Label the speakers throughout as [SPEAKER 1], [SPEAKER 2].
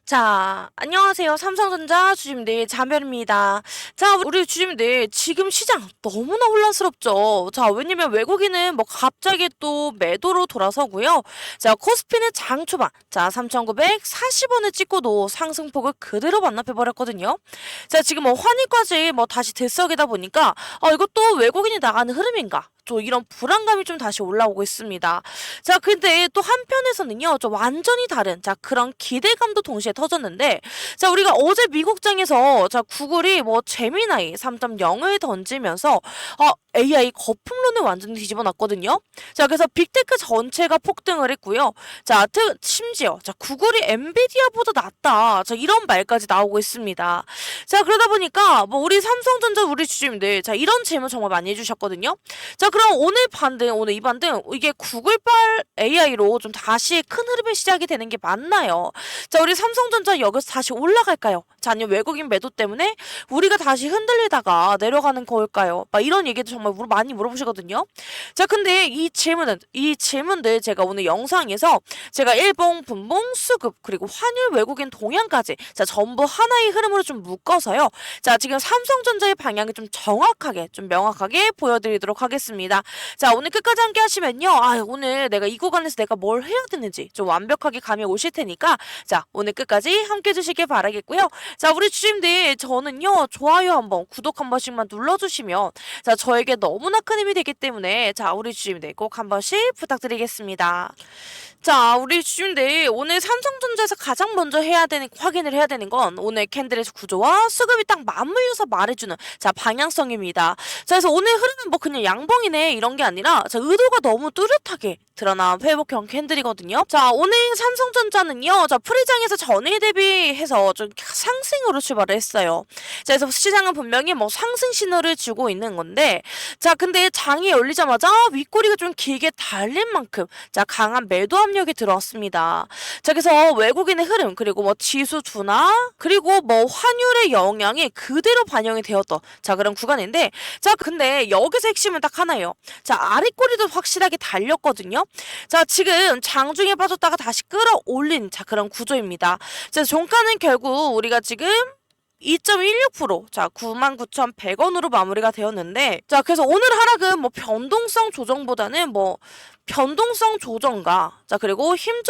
[SPEAKER 1] 자, 안녕하세요. 삼성전자 주주님들 자멸입니다. 자, 우리 주주님들 지금 시장 너무나 혼란스럽죠. 자, 왜냐면 외국인은 뭐 갑자기 또 매도로 돌아서고요. 자, 코스피는 장 초반, 자, 3,940원을 찍고도 상승폭을 그대로 반납해버렸거든요. 자, 지금 뭐 환희까지 뭐 다시 들썩이다 보니까 이것도 외국인이 나가는 흐름인가? 또 이런 불안감이 좀 다시 올라오고 있습니다. 자, 근데 또 한편에서는요, 좀 완전히 다른, 자, 그런 기대감도 동시에 터졌는데, 자, 우리가 어제 미국장에서, 자, 구글이 뭐, 제미나이 3.0을 던지면서, AI 거품론을 완전히 뒤집어 놨거든요. 자, 그래서 빅테크 전체가 폭등을 했고요. 자, 심지어, 자, 구글이 엔비디아보다 낫다. 자, 이런 말까지 나오고 있습니다. 자, 그러다 보니까, 뭐, 우리 삼성전자 우리 주주님들, 자, 이런 질문 정말 많이 해주셨거든요. 자, 그럼 오늘 이 반등, 이게 구글발 AI로 좀 다시 큰 흐름이 시작이 되는 게 맞나요? 자, 우리 삼성전자 여기서 다시 올라갈까요? 자, 아니면 외국인 매도 때문에 우리가 다시 흔들리다가 내려가는 걸까요? 막 이런 얘기도 정말 많이 물어보시거든요. 자, 근데 이 질문들 제가 오늘 영상에서 제가 일봉, 분봉, 수급, 그리고 환율, 외국인 동향까지 자, 전부 하나의 흐름으로 좀 묶어서요. 자, 지금 삼성전자의 방향을 좀 정확하게, 좀 명확하게 보여드리도록 하겠습니다. 자, 오늘 끝까지 함께 하시면요. 오늘 내가 이 구간에서 내가 뭘 해야 되는지 좀 완벽하게 감이 오실 테니까 자, 오늘 끝까지 함께 해주시길 바라겠고요. 자, 우리 주님들 저는요. 좋아요 한번, 구독 한 번씩만 눌러주시면 자, 저에게 너무나 큰 힘이 되기 때문에 자, 우리 주님들 꼭 한 번씩 부탁드리겠습니다. 자, 우리 주주님들 오늘 삼성전자에서 가장 먼저 확인을 해야 되는 건 오늘 캔들의 구조와 수급이 딱 맞물려서 말해주는 자, 방향성입니다. 자, 그래서 오늘 흐름은 뭐 그냥 양봉이네 이런 게 아니라 자, 의도가 너무 뚜렷하게 드러난 회복형 캔들이거든요. 자, 오늘 삼성전자는요. 자, 프리장에서 전일 대비해서 좀 상승으로 출발을 했어요. 자, 그래서 시장은 분명히 뭐 상승 신호를 주고 있는 건데 자, 근데 장이 열리자마자 윗꼬리가 좀 길게 달린 만큼 자, 강한 매도 압력이 들어왔습니다. 자, 그래서 외국인의 흐름 그리고 뭐 지수 둔화 그리고 뭐 환율의 영향이 그대로 반영이 되었던 자, 그런 구간인데 자, 근데 여기서 핵심은 딱 하나예요. 자, 아랫꼬리도 확실하게 달렸거든요. 자, 지금 장중에 빠졌다가 다시 끌어올린 자, 그런 구조입니다. 자, 종가는 결국 우리가 지금 2.16%, 자, 99,100원으로 마무리가 되었는데, 자, 그래서 오늘 하락은 뭐 변동성 조정보다는 뭐 변동성 조정과 자, 그리고 힘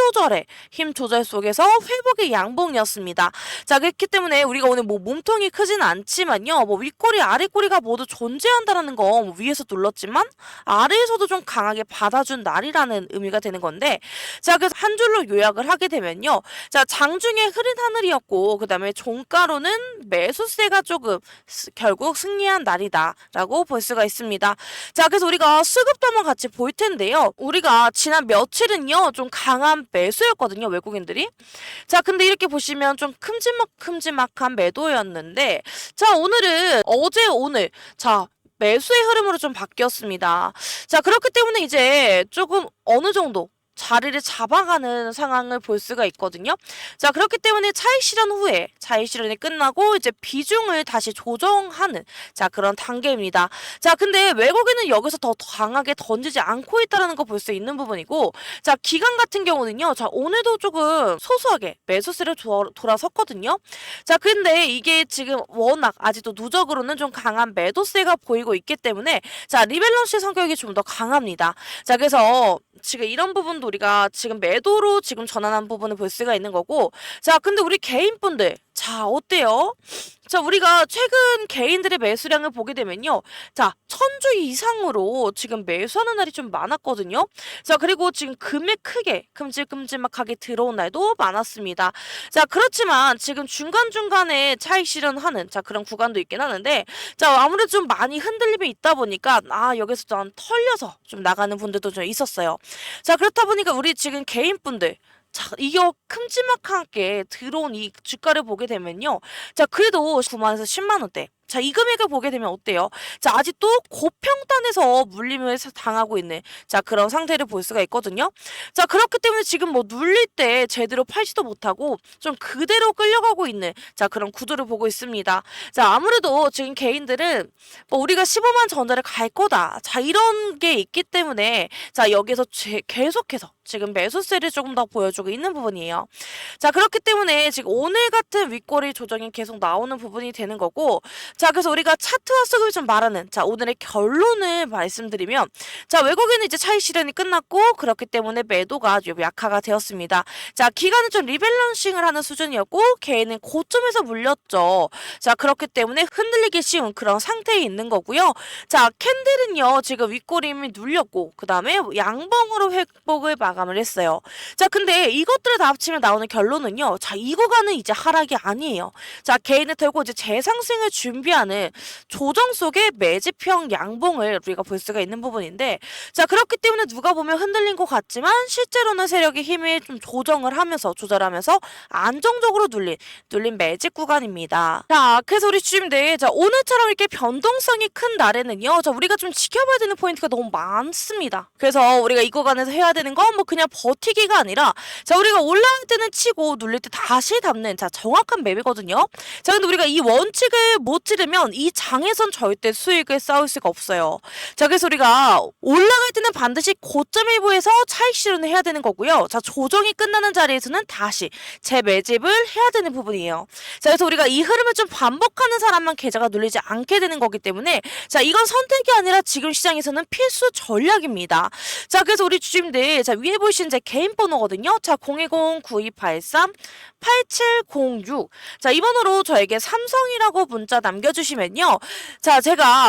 [SPEAKER 1] 조절 속에서 회복의 양봉이었습니다. 자, 그렇기 때문에 우리가 오늘 뭐 몸통이 크진 않지만요. 뭐 윗꼬리 아랫꼬리가 모두 존재한다라는 거뭐 위에서 눌렀지만 아래에서도 좀 강하게 받아준 날이라는 의미가 되는 건데 자, 그래서 한 줄로 요약을 하게 되면요. 자, 장중에 흐린 하늘이었고 그다음에 종가로는 매수세가 조금 결국 승리한 날이다라고 볼 수가 있습니다. 자, 그래서 우리가 수급도 한번 같이 볼 텐데요. 우리가 지난 며칠은요 좀 강한 매수였거든요, 외국인들이. 자, 근데 이렇게 보시면 좀 큼지막한 매도였는데 자, 오늘은 오늘 자, 매수의 흐름으로 좀 바뀌었습니다. 자, 그렇기 때문에 이제 조금 어느 정도 자리를 잡아가는 상황을 볼 수가 있거든요. 자, 그렇기 때문에 차익 실현이 끝나고 이제 비중을 다시 조정하는 자, 그런 단계입니다. 자, 근데 외국인은 여기서 더 강하게 던지지 않고 있다는 거 볼 수 있는 부분이고 자, 기관 같은 경우는요. 자, 오늘도 조금 소소하게 매수세를 돌아섰거든요. 자, 근데 이게 지금 워낙 아직도 누적으로는 좀 강한 매도세가 보이고 있기 때문에 자, 리밸런스 성격이 좀 더 강합니다. 자, 그래서 지금 이런 부분도 우리가 지금 매도로 지금 전환한 부분을 볼 수가 있는 거고 자, 근데 우리 개인분들 자, 어때요? 자, 우리가 최근 개인들의 매수량을 보게 되면요. 자, 1,000주 이상으로 지금 매수하는 날이 좀 많았거든요. 자, 그리고 지금 금액 크게 큼직큼직하게 들어온 날도 많았습니다. 자, 그렇지만 지금 중간중간에 차익 실현하는 자, 그런 구간도 있긴 하는데 자, 아무래도 좀 많이 흔들림이 있다 보니까 여기서 좀 털려서 좀 나가는 분들도 좀 있었어요. 자, 그렇다 보니까 우리 지금 개인분들 자, 이거 큼지막하게 들어온 이 주가를 보게 되면요. 자, 그래도 9만에서 10만 원대. 자, 이 금액을 보게 되면 어때요? 자, 아직도 고평단에서 물림을 당하고 있는 자, 그런 상태를 볼 수가 있거든요. 자, 그렇기 때문에 지금 뭐 눌릴 때 제대로 팔지도 못하고 좀 그대로 끌려가고 있는 자, 그런 구도를 보고 있습니다. 자, 아무래도 지금 개인들은 뭐 우리가 15만 전자를 갈 거다. 자, 이런 게 있기 때문에 자, 여기서 계속해서 지금 매수세를 조금 더 보여주고 있는 부분이에요. 자, 그렇기 때문에 지금 오늘 같은 윗꼬리 조정이 계속 나오는 부분이 되는 거고, 자, 그래서 우리가 차트와 수급이 좀 말하는 자, 오늘의 결론을 말씀드리면, 자, 외국인은 이제 차익 실현이 끝났고, 그렇기 때문에 매도가 좀 약화가 되었습니다. 자, 기간은 좀 리밸런싱을 하는 수준이었고, 개인은 고점에서 물렸죠. 자, 그렇기 때문에 흔들리기 쉬운 그런 상태에 있는 거고요. 자, 캔들은요, 지금 윗꼬리 이미 눌렸고, 그 다음에 양봉으로 회복을 마감을 했어요. 자, 근데 이것들을 다 합치면 나오는 결론은요. 자, 이 구간은 이제 하락이 아니에요. 자, 개인을 털고 이제 재상승을 준비하는 조정 속의 매집형 양봉을 우리가 볼 수가 있는 부분인데, 자, 그렇기 때문에 누가 보면 흔들린 것 같지만 실제로는 세력의 힘이 좀 조정을 하면서 조절하면서 안정적으로 눌린 매집 구간입니다. 자, 그래서 우리 주주님들, 자, 오늘처럼 이렇게 변동성이 큰 날에는요, 자, 우리가 좀 지켜봐야 되는 포인트가 너무 많습니다. 그래서 우리가 이 구간에서 해야 되는 건 뭐 그냥 버티기가 아니라, 자, 우리가 올라갈 때는 치고 눌릴 때 다시 담는 자, 정확한 맵이거든요. 자, 근데 우리가 이 원칙을 못 지르면 이 장에선 절대 수익을 쌓을 수가 없어요. 자, 그래서 우리가 올라갈 때는 반드시 고점 일부에서 차익 실현을 해야 되는 거고요. 자, 조정이 끝나는 자리에서는 다시 재매집을 해야 되는 부분이에요. 자, 그래서 우리가 이 흐름을 좀 반복하는 사람만 계좌가 눌리지 않게 되는 거기 때문에, 자, 이건 선택이 아니라 지금 시장에서는 필수 전략입니다. 자, 그래서 우리 주주님들, 자, 위에 보이신 제 개인 번호거든요. 자, 010-9283-8706. 자, 이 번호로 저에게 삼성이라고 문자 남겨주시면요. 자,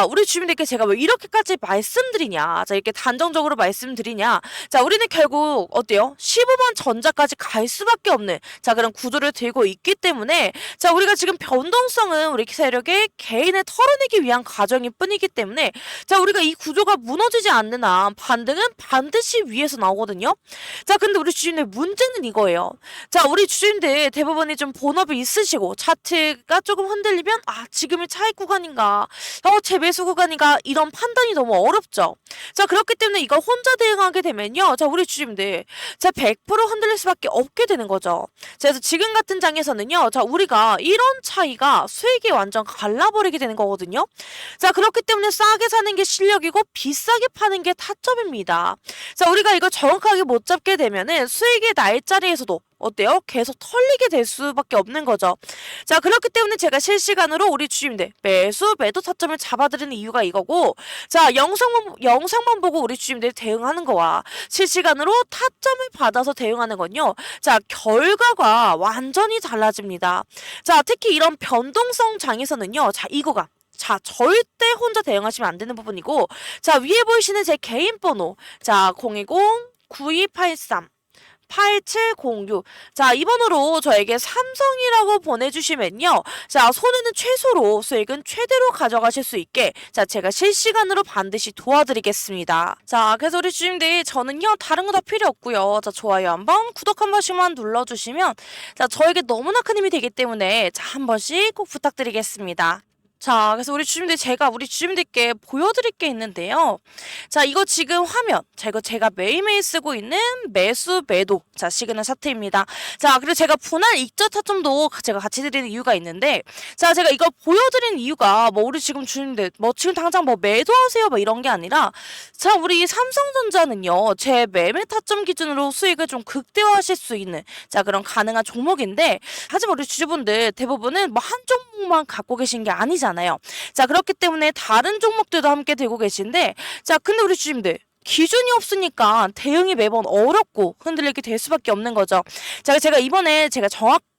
[SPEAKER 1] 우리 주민들께 제가 왜 이렇게까지 말씀드리냐. 자, 이렇게 단정적으로 말씀드리냐. 자, 우리는 결국, 어때요? 15만 전자까지 갈 수밖에 없는, 자, 그런 구조를 들고 있기 때문에, 자, 우리가 지금 변동성은 우리 세력의 개인을 털어내기 위한 과정일 뿐이기 때문에, 자, 우리가 이 구조가 무너지지 않는 한 반등은 반드시 위에서 나오거든요. 자, 근데 우리 주주님들 문제는 이거예요. 자, 우리 주주님들 대부분이 좀 본업이 있으시고 차트가 조금 흔들리면 지금이 차익 구간인가, 재매수 구간인가, 이런 판단이 너무 어렵죠. 자, 그렇기 때문에 이걸 혼자 대응하게 되면요. 자, 우리 주주님들, 자, 100% 흔들릴 수밖에 없게 되는 거죠. 자, 그래서 지금 같은 장에서는요. 자, 우리가 이런 차이가 수익이 완전 갈라버리게 되는 거거든요. 자, 그렇기 때문에 싸게 사는 게 실력이고 비싸게 파는 게 타점입니다. 자, 우리가 이걸 정확하게 못 잡게 되면은 수익의 날짜리에서도 어때요? 계속 털리게 될 수밖에 없는 거죠. 자, 그렇기 때문에 제가 실시간으로 우리 주주님들 매수, 매도 타점을 잡아드리는 이유가 이거고, 자, 영상만 보고 우리 주주님들이 대응하는 거와 실시간으로 타점을 받아서 대응하는 건요. 자, 결과가 완전히 달라집니다. 자, 특히 이런 변동성 장에서는요. 자, 이거가 자, 절대 혼자 대응하시면 안 되는 부분이고, 자, 위에 보이시는 제 개인 번호, 자, 010-9283 8706. 자, 이 번호로 저에게 삼성이라고 보내주시면요. 자, 손해는 최소로 수익은 최대로 가져가실 수 있게, 자, 제가 실시간으로 반드시 도와드리겠습니다. 자, 그래서 우리 주님들, 저는요, 다른 거 다 필요 없고요. 자, 좋아요 한번, 구독 한 번씩만 눌러주시면, 자, 저에게 너무나 큰 힘이 되기 때문에, 자, 한 번씩 꼭 부탁드리겠습니다. 자, 그래서 제가 우리 주주님들께 보여드릴 게 있는데요. 자, 이거 지금 화면. 자, 이거 제가 매일매일 쓰고 있는 매수, 매도. 자, 시그널 차트입니다. 자, 그리고 제가 분할 익절 타점도 제가 같이 드리는 이유가 있는데, 자, 제가 이거 보여드리는 이유가, 뭐, 우리 지금 주주님들, 뭐, 지금 당장 뭐, 매도하세요, 뭐, 이런 게 아니라, 자, 우리 삼성전자는요, 제 매매 타점 기준으로 수익을 좀 극대화하실 수 있는, 자, 그런 가능한 종목인데, 하지만 우리 주주분들 대부분은 뭐, 한 종목만 갖고 계신 게 아니잖아요. 자, 그렇기 때문에 다른 종목들도 함께 들고 계신데, 자, 근데 우리 주주님들 기준이 없으니까 대응이 매번 어렵고 흔들리게 될 수밖에 없는 거죠. 자, 제가 이번에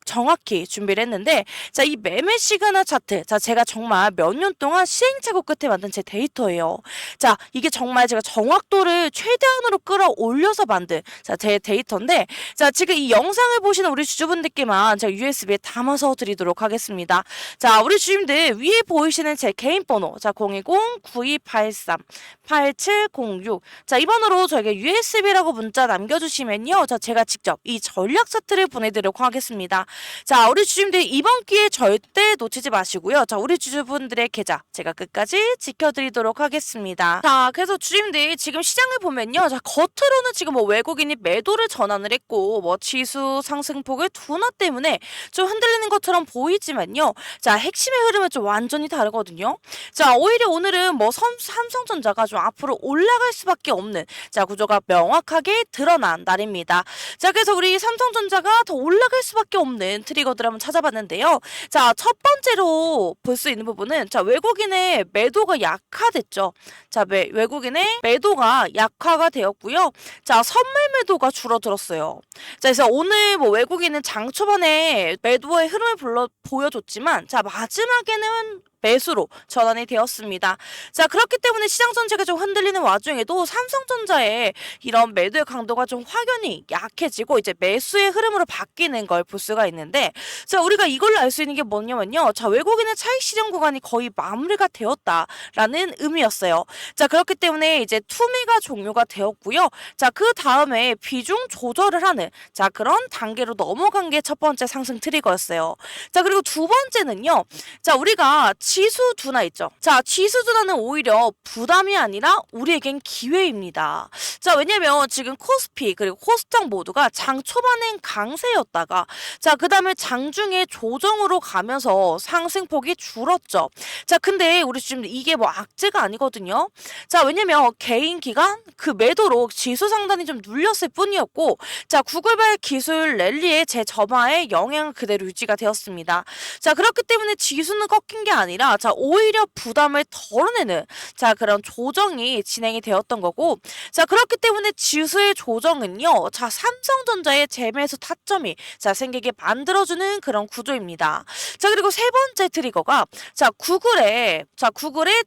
[SPEAKER 1] 정확히 준비를 했는데, 자, 이 매매 시그널 차트, 자, 제가 정말 몇 년 동안 시행착오 끝에 만든 제 데이터예요. 자, 이게 정말 제가 정확도를 최대한으로 끌어올려서 만든, 자, 제 데이터인데, 자, 지금 이 영상을 보시는 우리 주주분들께만 제가 USB에 담아서 드리도록 하겠습니다. 자, 우리 주주님들 위에 보이시는 제 개인 번호, 자, 010-9283-8706. 자, 이 번호로 저에게 USB라고 문자 남겨주시면요. 자, 제가 직접 이 전략 차트를 보내드리도록 하겠습니다. 자, 우리 주주분들 이번 기회에 절대 놓치지 마시고요. 자, 우리 주주분들의 계좌 제가 끝까지 지켜드리도록 하겠습니다. 자, 그래서 주주분들 지금 시장을 보면요. 자, 겉으로는 지금 뭐 외국인이 매도를 전환을 했고 뭐 지수 상승폭의 둔화 때문에 좀 흔들리는 것처럼 보이지만요. 자, 핵심의 흐름은 좀 완전히 다르거든요. 자, 오히려 오늘은 뭐 삼성전자가 좀 앞으로 올라갈 수밖에 없는 자, 구조가 명확하게 드러난 날입니다. 자, 그래서 우리 삼성전자가 더 올라갈 수밖에 없는 트리거들 한번 찾아봤는데요. 자, 첫 번째로 볼 수 있는 부분은 자, 외국인의 매도가 약화됐죠. 자, 외국인의 매도가 약화가 되었고요. 자, 선물 매도가 줄어들었어요. 자, 그래서 오늘 뭐 외국인은 장 초반에 매도의 흐름을 보여줬지만 자, 마지막에는 매수로 전환이 되었습니다. 자, 그렇기 때문에 시장 전체가 좀 흔들리는 와중에도 삼성전자의 이런 매도의 강도가 좀 확연히 약해지고 이제 매수의 흐름으로 바뀌는 걸 볼 수가 있는데 자, 우리가 이걸로 알 수 있는 게 뭐냐면요. 자, 외국인의 차익 실현 구간이 거의 마무리가 되었다라는 의미였어요. 자, 그렇기 때문에 이제 투매가 종료가 되었고요. 자, 그 다음에 비중 조절을 하는 자, 그런 단계로 넘어간 게 첫 번째 상승 트리거였어요. 자, 그리고 두 번째는요. 자, 우리가 지수 둔화 있죠. 자, 지수 둔화는 오히려 부담이 아니라 우리에겐 기회입니다. 자, 왜냐면 지금 코스피 그리고 코스닥 모두가 장 초반엔 강세였다가 자, 그 다음에 장중에 조정으로 가면서 상승폭이 줄었죠. 자, 근데 우리 지금 이게 뭐 악재가 아니거든요. 자, 왜냐면 개인 기간 그 매도로 지수 상단이 좀 눌렸을 뿐이었고 자, 구글발 기술 랠리의 재점화에 영향은 그대로 유지가 되었습니다. 자, 그렇기 때문에 지수는 꺾인 게 아니라 자, 오히려 부담을 덜어내는 자, 그런 조정이 진행이 되었던 거고 자, 그렇기 때문에 지수의 조정은요. 자, 삼성전자의 재매수 타점이 자, 생기게 만들어주는 그런 구조입니다. 자, 그리고 세 번째 트리거가 자, 구글의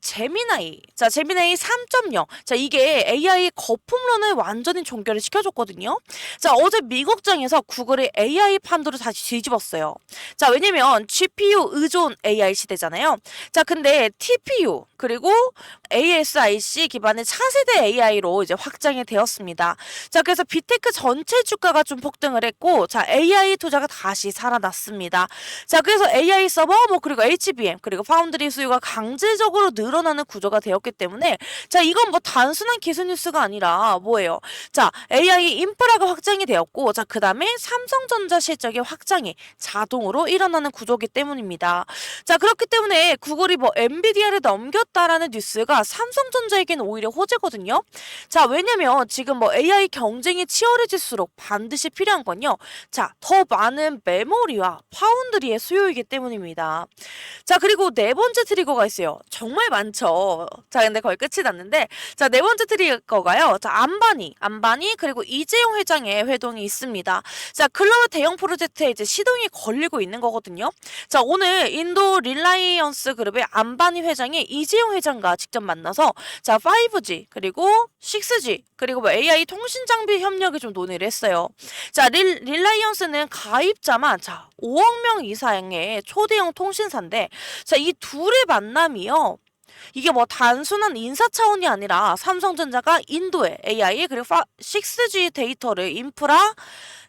[SPEAKER 1] 제미나이 자, 제미나이 3.0 자, 이게 AI 거품론을 완전히 종결을 시켜줬거든요. 자, 어제 미국장에서 구글의 AI 판도를 다시 뒤집었어요. 자, 왜냐면 GPU 의존 AI 시대잖아요. 자, 근데 TPU 그리고 ASIC 기반의 차세대 AI로 이제 확장이 되었습니다. 자, 그래서 빅테크 전체 주가가 좀 폭등을 했고, 자, AI 투자가 다시 살아났습니다. 자, 그래서 AI 서버, 뭐, 그리고 HBM, 그리고 파운드리 수요가 강제적으로 늘어나는 구조가 되었기 때문에, 자, 이건 뭐 단순한 기술 뉴스가 아니라 뭐예요? 자, AI 인프라가 확장이 되었고, 자, 그 다음에 삼성전자 실적의 확장이 자동으로 일어나는 구조이기 때문입니다. 자, 그렇기 때문에 구글이 뭐 엔비디아를 넘겼다라는 뉴스가 삼성전자에게는 오히려 호재거든요. 자, 왜냐면 지금 뭐 AI 경쟁이 치열해질수록 반드시 필요한 건요. 자, 더 많은 메모리와 파운드리의 수요이기 때문입니다. 자, 그리고 네 번째 트리거가 있어요. 정말 많죠. 자, 근데 거의 끝이 났는데 자, 네 번째 트리거가요. 자, 안바니 그리고 이재용 회장의 회동이 있습니다. 자, 글로벌 대형 프로젝트에 이제 시동이 걸리고 있는 거거든요. 자, 오늘 인도 릴라이언스 그룹의 안바니 회장이 이재용 회장과 직접 만나서 자, 5G 그리고 6G 그리고 뭐 AI 통신 장비 협력을 좀 논의를 했어요. 자, 릴라이언스는 가입자만 자, 5억 명 이상의 초대형 통신사인데 자, 이 둘의 만남이요. 이게 뭐 단순한 인사 차원이 아니라 삼성전자가 인도의 AI 그리고 6G 데이터를 인프라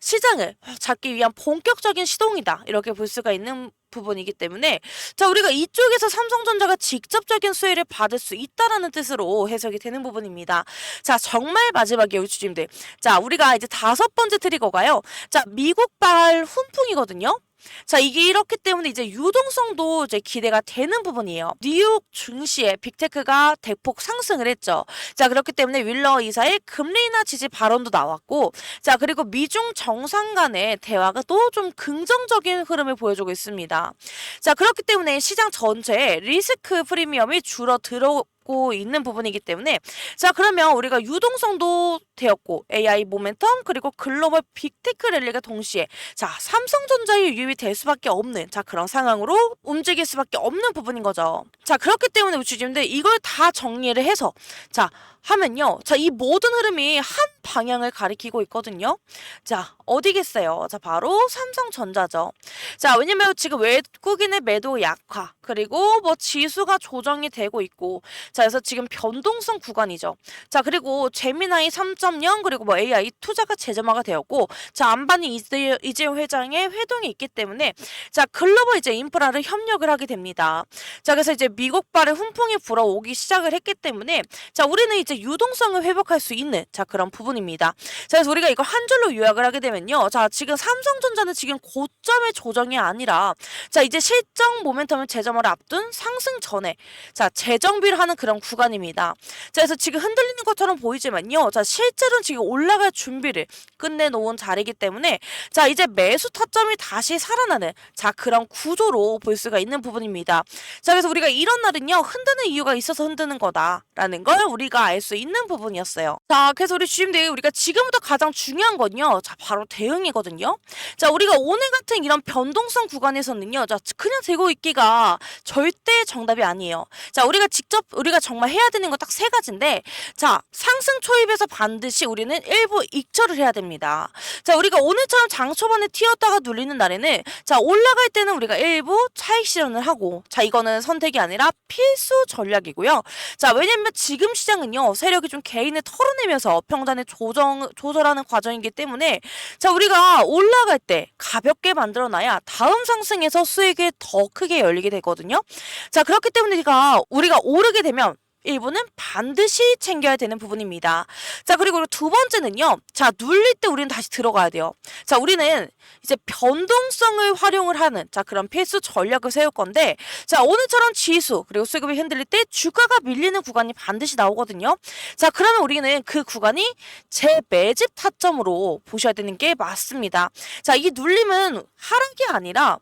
[SPEAKER 1] 시장을 잡기 위한 본격적인 시동이다. 이렇게 볼 수가 있는 부분이기 때문에 자, 우리가 이쪽에서 삼성전자가 직접적인 수혜를 받을 수 있다라는 뜻으로 해석이 되는 부분입니다. 자, 정말 마지막에 우리 주주님들. 자, 우리가 이제 다섯 번째 트리거가요. 자, 미국발 훈풍이거든요. 자, 이게 이렇기 때문에 이제 유동성도 이제 기대가 되는 부분이에요. 뉴욕 증시에 빅테크가 대폭 상승을 했죠. 자, 그렇기 때문에 윌러 이사의 금리 인하 지지 발언도 나왔고, 자, 그리고 미중 정상 간의 대화가 또 좀 긍정적인 흐름을 보여주고 있습니다. 자, 그렇기 때문에 시장 전체에 리스크 프리미엄이 줄어들고 있는 부분이기 때문에 자, 그러면 우리가 유동성도 되었고 AI 모멘텀 그리고 글로벌 빅테크 랠리가 동시에 자, 삼성전자의 유입이 될 수밖에 없는 자, 그런 상황으로 움직일 수밖에 없는 부분인 거죠. 자, 그렇기 때문에 우리 주주님들 이걸 다 정리를 해서 자, 하면요. 자, 이 모든 흐름이 한 방향을 가리키고 있거든요. 자, 어디겠어요? 자, 바로 삼성전자죠. 자, 왜냐면 지금 외국인의 매도 약화, 그리고 뭐 지수가 조정이 되고 있고, 자, 그래서 지금 변동성 구간이죠. 자, 그리고 제미나이 3.0, 그리고 뭐 AI 투자가 재점화가 되었고, 자, 안반이 이재용 회장의 회동이 있기 때문에, 자, 글로벌 이제 인프라를 협력을 하게 됩니다. 자, 그래서 이제 미국발의 훈풍이 불어오기 시작을 했기 때문에, 자, 우리는 이제 유동성을 회복할 수 있는, 자, 그런 부분입니다. 자, 그래서 우리가 이거 한 줄로 요약을 하게 되면요. 자, 지금 삼성전자는 지금 고점의 조정이 아니라, 자, 이제 실적 모멘텀을 재점화를 앞둔 상승 전에, 자, 재정비를 하는 그런 구간입니다. 자, 그래서 지금 흔들리는 것처럼 보이지만요. 자, 실제로는 지금 올라갈 준비를 끝내놓은 자리이기 때문에, 자, 이제 매수 타점이 다시 살아나는, 자, 그런 구조로 볼 수가 있는 부분입니다. 자, 그래서 우리가 이런 날은요, 흔드는 이유가 있어서 흔드는 거다라는 걸 우리가 알 수 있는 부분이었어요. 자, 그래서 우리 주임들, 우리가 지금부터 가장 중요한 건요, 자, 바로 대응이거든요. 자, 우리가 오늘 같은 이런 변동성 구간에서는요, 자, 그냥 들고 있기가 절대 정답이 아니에요. 자, 우리가 정말 해야 되는 건 딱 세 가지인데, 자, 상승 초입에서 반드시 우리는 일부 익절을 해야 됩니다. 자, 우리가 오늘처럼 장 초반에 튀었다가 눌리는 날에는, 자, 올라갈 때는 우리가 일부 차익 실현을 하고, 자, 이거는 선택이 아니라 필수 전략이고요. 자, 왜냐면 지금 시장은요, 세력이 좀 개인을 털어내면서 평단을 조절하는 과정이기 때문에, 자, 우리가 올라갈 때 가볍게 만들어놔야 다음 상승에서 수익이 더 크게 열리게 되거든요. 자, 그렇기 때문에 우리가 오르게 되면 일부는 반드시 챙겨야 되는 부분입니다. 자, 그리고 두 번째는요. 자, 눌릴 때 우리는 다시 들어가야 돼요. 자, 우리는 이제 변동성을 활용을 하는, 자, 그런 필수 전략을 세울 건데, 자, 오늘처럼 지수 그리고 수급이 흔들릴 때 주가가 밀리는 구간이 반드시 나오거든요. 자, 그러면 우리는 그 구간이 재매집 타점으로 보셔야 되는 게 맞습니다. 자, 이 눌림은 하락이 아니라,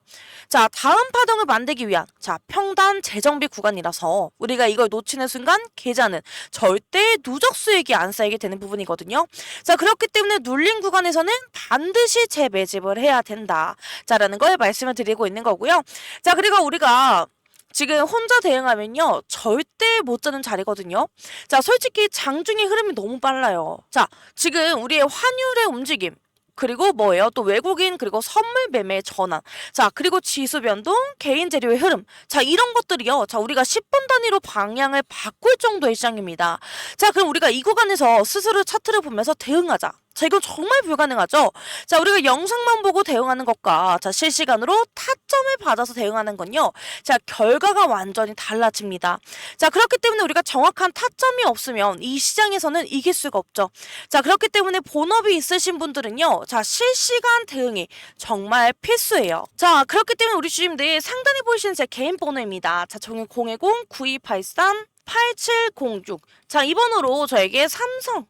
[SPEAKER 1] 자, 다음 파동을 만들기 위한, 자, 평단 재정비 구간이라서 우리가 이걸 놓치는 순간 계좌는 절대 누적 수익이 안 쌓이게 되는 부분이거든요. 자, 그렇기 때문에 눌린 구간에서는 반드시 재매집을 해야 된다. 자라는 걸 말씀을 드리고 있는 거고요. 자, 그리고 우리가 지금 혼자 대응하면요, 절대 못 자는 자리거든요. 자, 솔직히 장중의 흐름이 너무 빨라요. 자, 지금 우리의 환율의 움직임, 그리고 뭐예요? 또 외국인, 그리고 선물 매매 전환. 자, 그리고 지수 변동, 개인 재료의 흐름. 자, 이런 것들이요. 자, 우리가 10분 단위로 방향을 바꿀 정도의 시장입니다. 자, 그럼 우리가 이 구간에서 스스로 차트를 보면서 대응하자. 자, 이건 정말 불가능하죠? 자, 우리가 영상만 보고 대응하는 것과, 자, 실시간으로 타점을 받아서 대응하는 건요, 자, 결과가 완전히 달라집니다. 자, 그렇기 때문에 우리가 정확한 타점이 없으면 이 시장에서는 이길 수가 없죠. 자, 그렇기 때문에 본업이 있으신 분들은요, 자, 실시간 대응이 정말 필수예요. 자, 그렇기 때문에 우리 주임들 상단에 보이시는 제 개인 번호입니다. 자, 정의 010-9283-8706. 자, 이 번호로 저에게 삼성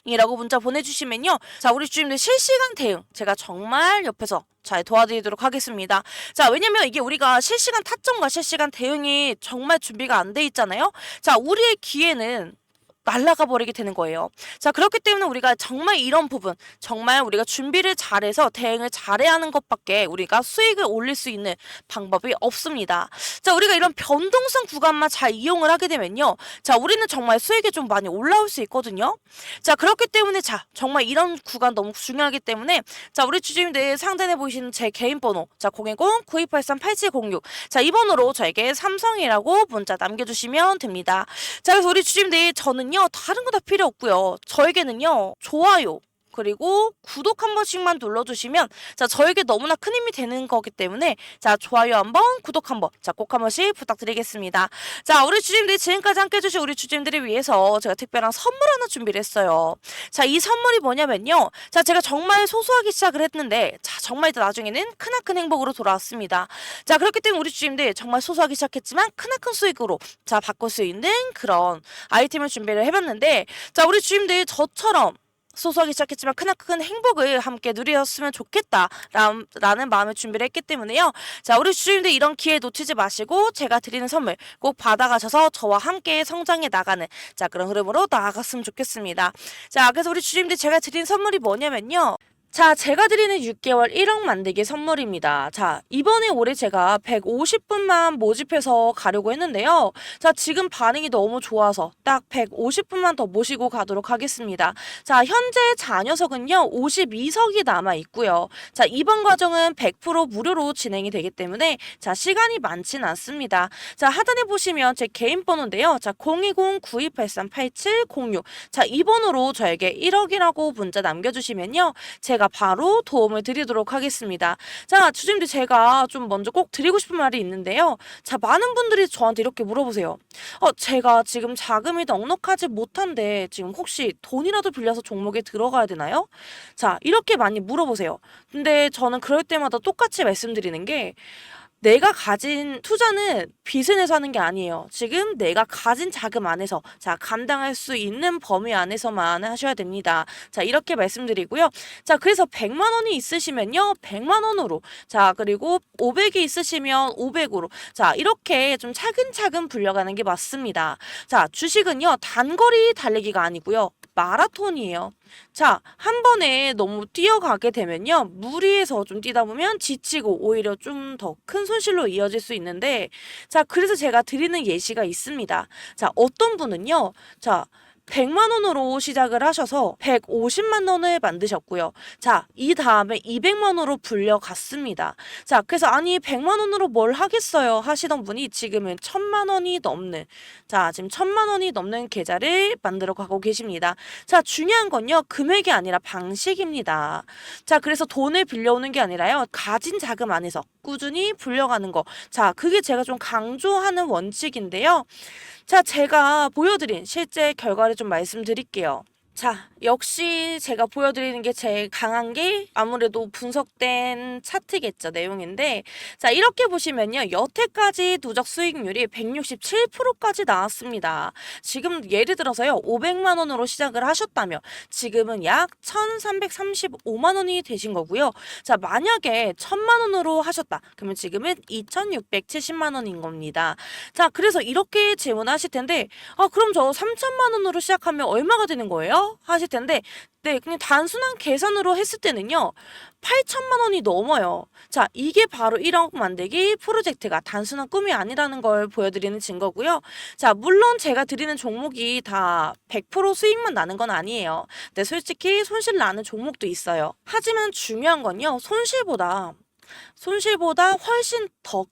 [SPEAKER 1] 이라고 문자 보내주시면요. 자, 우리 주임들 실시간 대응 제가 정말 옆에서 잘 도와드리도록 하겠습니다. 자, 왜냐면 이게 우리가 실시간 타점과 실시간 대응이 정말 준비가 안 돼 있잖아요. 자, 우리의 기회는 날아가 버리게 되는 거예요. 자, 그렇기 때문에 우리가 정말 이런 부분, 정말 우리가 준비를 잘해서 대응을 잘해야 하는 것밖에 우리가 수익을 올릴 수 있는 방법이 없습니다. 자, 우리가 이런 변동성 구간만 잘 이용을 하게 되면요. 자, 우리는 정말 수익이 좀 많이 올라올 수 있거든요. 자, 그렇기 때문에 자, 정말 이런 구간 너무 중요하기 때문에 자, 우리 주주님들 상단에 보이시는 제 개인 번호, 자, 010-9283-8706. 자, 이 번호로 저에게 삼성이라고 문자 남겨주시면 됩니다. 자, 그래서 우리 주주님들 저는요, 다른 거 다 필요 없고요. 저에게는요, 좋아요 그리고 구독 한 번씩만 눌러주시면 자, 저에게 너무나 큰 힘이 되는 거기 때문에 자, 좋아요 한번, 구독 한번, 자, 꼭 한 번씩 부탁드리겠습니다. 자, 우리 주주님들이 지금까지 함께 해주신 우리 주주님들을 위해서 제가 특별한 선물 하나 준비를 했어요. 자, 이 선물이 뭐냐면요, 자, 제가 정말 소소하게 시작을 했는데 자, 정말 나중에는 크나큰 행복으로 돌아왔습니다. 자, 그렇기 때문에 우리 주주님들 정말 소소하게 시작했지만 크나큰 수익으로 자, 바꿀 수 있는 그런 아이템을 준비를 해봤는데 자, 우리 주주님들 저처럼 소소하게 시작했지만 크나큰 행복을 함께 누리셨으면 좋겠다라는 마음의 준비를 했기 때문에요. 자, 우리 주주님들 이런 기회 놓치지 마시고 제가 드리는 선물 꼭 받아가셔서 저와 함께 성장해 나가는 자, 그런 흐름으로 나아갔으면 좋겠습니다. 자, 그래서 우리 주주님들 제가 드리는 선물이 뭐냐면요. 자, 제가 드리는 6개월 1억 만들기 선물입니다. 자, 이번에 올해 제가 150분만 모집해서 가려고 했는데요. 자, 지금 반응이 너무 좋아서 딱 150분만 더 모시고 가도록 하겠습니다. 자, 현재 잔여석은요, 52석이 남아 있고요. 자, 이번 과정은 100% 무료로 진행이 되기 때문에 자, 시간이 많진 않습니다. 자, 하단에 보시면 제 개인 번호인데요. 자, 020-9283-8706. 자, 이 번호로 저에게 1억이라고 문자 남겨주시면요. 제가 바로 도움을 드리도록 하겠습니다. 자, 주님들 제가 좀 먼저 꼭 드리고 싶은 말이 있는데요. 자, 많은 분들이 저한테 이렇게 물어보세요. 제가 지금 자금이 넉넉하지 못한데 지금 혹시 돈이라도 빌려서 종목에 들어가야 되나요? 자, 이렇게 많이 물어보세요. 근데 저는 그럴 때마다 똑같이 말씀드리는 게 내가 가진 투자는 빚을 내서 하는 게 아니에요. 지금 내가 가진 자금 안에서 자, 감당할 수 있는 범위 안에서만 하셔야 됩니다. 자, 이렇게 말씀드리고요. 자, 그래서 100만 원이 있으시면요. 100만 원으로. 자, 그리고 500이 있으시면 500으로. 자, 이렇게 좀 차근차근 불려가는 게 맞습니다. 자, 주식은요. 단거리 달리기가 아니고요. 마라톤이에요. 자, 한 번에 너무 뛰어가게 되면요. 무리해서 좀 뛰다 보면 지치고 오히려 좀 더 큰 손실로 이어질 수 있는데, 자, 그래서 제가 드리는 예시가 있습니다. 자, 어떤 분은요. 자, 100만 원으로 시작을 하셔서 150만 원을 만드셨고요. 자, 이 다음에 200만 원으로 불려갔습니다. 자, 그래서 아니 100만 원으로 뭘 하겠어요 하시던 분이 지금은 1000만 원이 넘는, 자, 지금 1000만 원이 넘는 계좌를 만들어 가고 계십니다. 자, 중요한 건요. 금액이 아니라 방식입니다. 자, 그래서 돈을 빌려오는 게 아니라요. 가진 자금 안에서 꾸준히 불려가는 거. 자, 그게 제가 좀 강조하는 원칙인데요. 자, 제가 보여드린 실제 결과를 좀 말씀드릴게요. 자, 역시 제가 보여드리는 게 제일 강한 게 아무래도 분석된 차트겠죠, 내용인데. 자, 이렇게 보시면요. 여태까지 누적 수익률이 167%까지 나왔습니다. 지금 예를 들어서요. 500만 원으로 시작을 하셨다면 지금은 약 1335만 원이 되신 거고요. 자, 만약에 1000만 원으로 하셨다. 그러면 지금은 2670만 원인 겁니다. 자, 그래서 이렇게 질문하실 텐데, 그럼 저 3천만 원으로 시작하면 얼마가 되는 거예요? 하실 텐데, 네, 그냥 단순한 계산으로 했을 때는요, 8천만 원이 넘어요. 자, 이게 바로 1억 만들기 프로젝트가 단순한 꿈이 아니라는 걸 보여드리는 증거고요. 자, 물론 제가 드리는 종목이 다 100% 수익만 나는 건 아니에요. 근데 솔직히 손실 나는 종목도 있어요. 하지만 중요한 건요, 손실보다 훨씬 더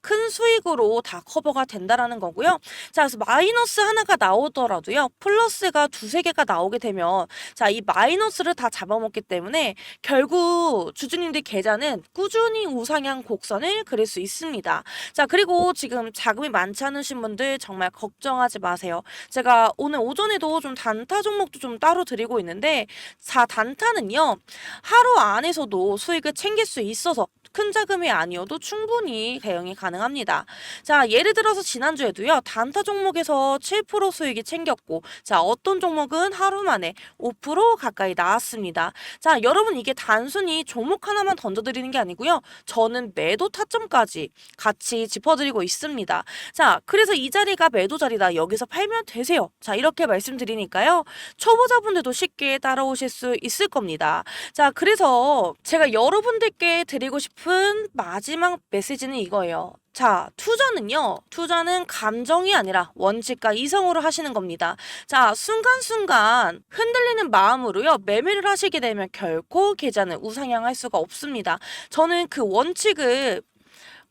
[SPEAKER 1] 큰 수익으로 다 커버가 된다라는 거고요. 자, 그래서 마이너스 하나가 나오더라도요. 플러스가 두세 개가 나오게 되면 자, 이 마이너스를 다 잡아먹기 때문에 결국 주주님들 계좌는 꾸준히 우상향 곡선을 그릴 수 있습니다. 자, 그리고 지금 자금이 많지 않으신 분들 정말 걱정하지 마세요. 제가 오늘 오전에도 좀 단타 종목도 좀 따로 드리고 있는데, 자, 단타는요. 하루 안에서도 수익을 챙길 수 있어서 큰 자금이 아니어도 충분히 대응이 가능합니다. 자, 예를 들어서 지난주에도요. 단타 종목에서 7% 수익이 챙겼고, 자, 어떤 종목은 하루 만에 5% 가까이 나왔습니다. 자, 여러분 이게 단순히 종목 하나만 던져드리는 게 아니고요. 저는 매도 타점까지 같이 짚어드리고 있습니다. 자, 그래서 이 자리가 매도 자리다. 여기서 팔면 되세요. 자, 이렇게 말씀드리니까요. 초보자분들도 쉽게 따라오실 수 있을 겁니다. 자, 그래서 제가 여러분들께 드리고 싶은 마지막 메시지는 이거예요. 자, 투자는 감정이 아니라 원칙과 이성으로 하시는 겁니다. 자, 순간순간 흔들리는 마음으로요, 매매를 하시게 되면 결코 계좌는 우상향할 수가 없습니다. 저는 그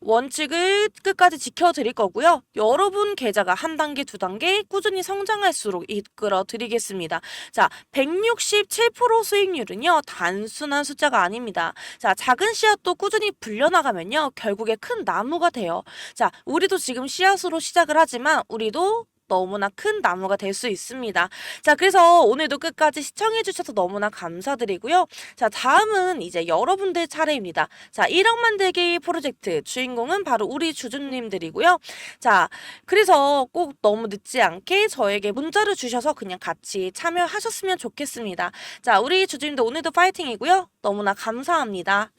[SPEAKER 1] 원칙을 끝까지 지켜드릴 거고요. 여러분 계좌가 한 단계, 두 단계 꾸준히 성장할수록 이끌어 드리겠습니다. 자, 167% 수익률은요, 단순한 숫자가 아닙니다. 자, 작은 씨앗도 꾸준히 불려나가면요, 결국에 큰 나무가 돼요. 자, 우리도 지금 씨앗으로 시작을 하지만 우리도 너무나 큰 나무가 될 수 있습니다. 자, 그래서 오늘도 끝까지 시청해주셔서 너무나 감사드리고요. 자, 다음은 이제 여러분들 차례입니다. 자, 1억 만들기 프로젝트 주인공은 바로 우리 주주님들이고요. 자, 그래서 꼭 너무 늦지 않게 저에게 문자를 주셔서 그냥 같이 참여하셨으면 좋겠습니다. 자, 우리 주주님들 오늘도 파이팅이고요. 너무나 감사합니다.